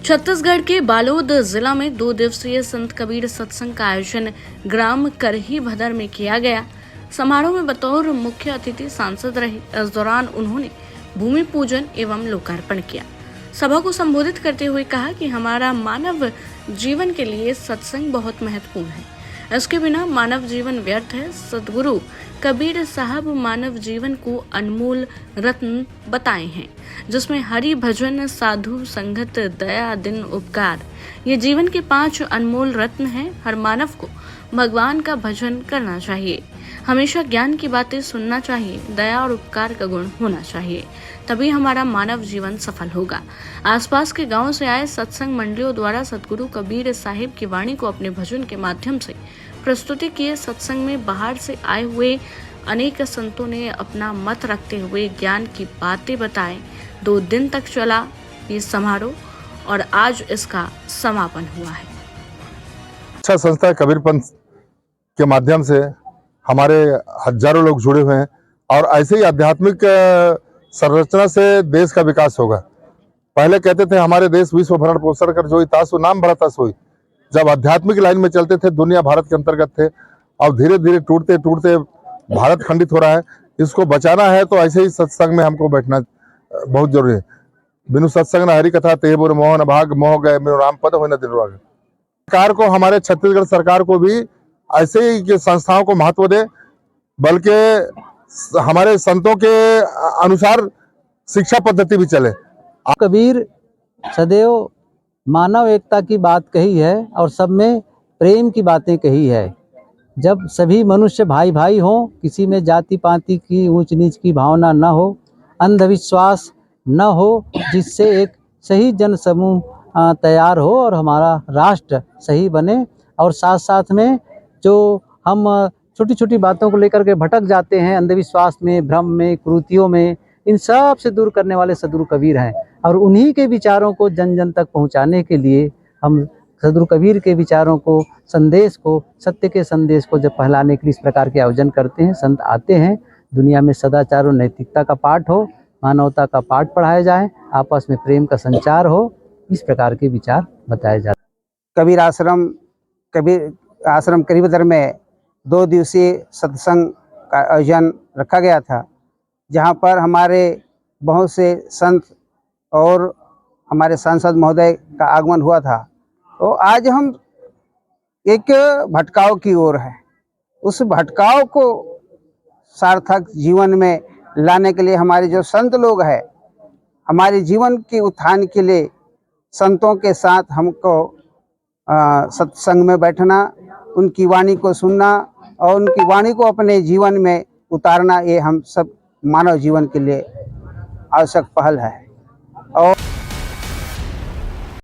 छत्तीसगढ़ के बालोद जिला में 2 दिवसीय संत कबीर सत्संग का आयोजन ग्राम करही भदर में किया गया। समारोह में बतौर मुख्य अतिथि सांसद रहे। इस दौरान उन्होंने भूमि पूजन एवं लोकार्पण किया। सभा को संबोधित करते हुए कहा कि हमारा मानव जीवन के लिए सत्संग बहुत महत्वपूर्ण है। इसके बिना मानव जीवन व्यर्थ है। सदगुरु कबीर साहब मानव जीवन को अनमोल रत्न बताए हैं, जिसमें हरि भजन, साधु संगत, दया, दिन, उपकार ये जीवन के 5 अनमोल रत्न हैं। हर मानव को भगवान का भजन करना चाहिए, हमेशा ज्ञान की बातें सुनना चाहिए, दया और उपकार का गुण होना चाहिए, तभी हमारा मानव जीवन सफल होगा। आसपास के गांव से आए सत्संग मंडलियों द्वारा सदगुरु कबीर साहिब की वाणी को अपने भजन के माध्यम से प्रस्तुति किए। सत्संग में बाहर से आए हुए अनेक संतों ने अपना मत रखते हुए ज्ञान की बातें बताएं। 2 दिन तक चला ये समारोह और आज इसका समापन हुआ है। अच्छा संस्था कबीर पंथ के माध्यम से हमारे हजारों लोग जुड़े हुए हैं और ऐसे ही आध्यात्मिक संरचना से देश का विकास होगा। पहले कहते थे हमारे देश विश्व भरण पोषण कर जो तासु नाम भरता सोई। जब आध्यात्मिक लाइन में चलते थे दुनिया भारत के अंतर्गत थे, अब धीरे धीरे टूटते टूटते भारत खंडित हो रहा है। इसको बचाना है तो ऐसे ही सत्संग में हमको बैठना बहुत जरूरी है। बिनु सत्संग न हरि कथा ते बुर मोहन भाग मोह गए मेरे राम पद हो न दिन राग। सरकार को, हमारे छत्तीसगढ़ सरकार को भी ऐसे ही संस्थाओं को महत्व दे, बल्कि हमारे संतों के अनुसार शिक्षा पद्धति भी चले। कबीर सदैव मानव एकता की बात कही है और सब में प्रेम की बातें कही है। जब सभी मनुष्य भाई भाई हों, किसी में जाति पाति की ऊंच नीच की भावना न हो, अंधविश्वास न हो, जिससे एक सही जन समूह तैयार हो और हमारा राष्ट्र सही बने। और साथ साथ में जो हम छोटी छोटी बातों को लेकर के भटक जाते हैं अंधविश्वास में, भ्रम में, कुरीतियों में, इन सब से दूर करने वाले सदगुरु कबीर हैं। और उन्हीं के विचारों को जन जन तक पहुंचाने के लिए हम सदगुरु कबीर के विचारों को, संदेश को, सत्य के संदेश को जब फैलाने के लिए इस प्रकार के आयोजन करते हैं। संत आते हैं, दुनिया में सदाचार और नैतिकता का पाठ हो, मानवता का पाठ पढ़ाया जाए, आपस में प्रेम का संचार हो, इस प्रकार के विचार बताए जाते हैं। कबीर आश्रम करही भदर में 2 दिवसीय सत्संग का आयोजन रखा गया था, जहाँ पर हमारे बहुत से संत और हमारे सांसद महोदय का आगमन हुआ था। तो आज हम एक भटकाव की ओर है। उस भटकाव को सार्थक जीवन में लाने के लिए हमारे जो संत लोग हैं, हमारे जीवन के उत्थान के लिए संतों के साथ हमको सत्संग में बैठना, उनकी वाणी को सुनना और उनकी वाणी को अपने जीवन में उतारना, ये हम सब मानव जीवन के लिए आवश्यक पहल है।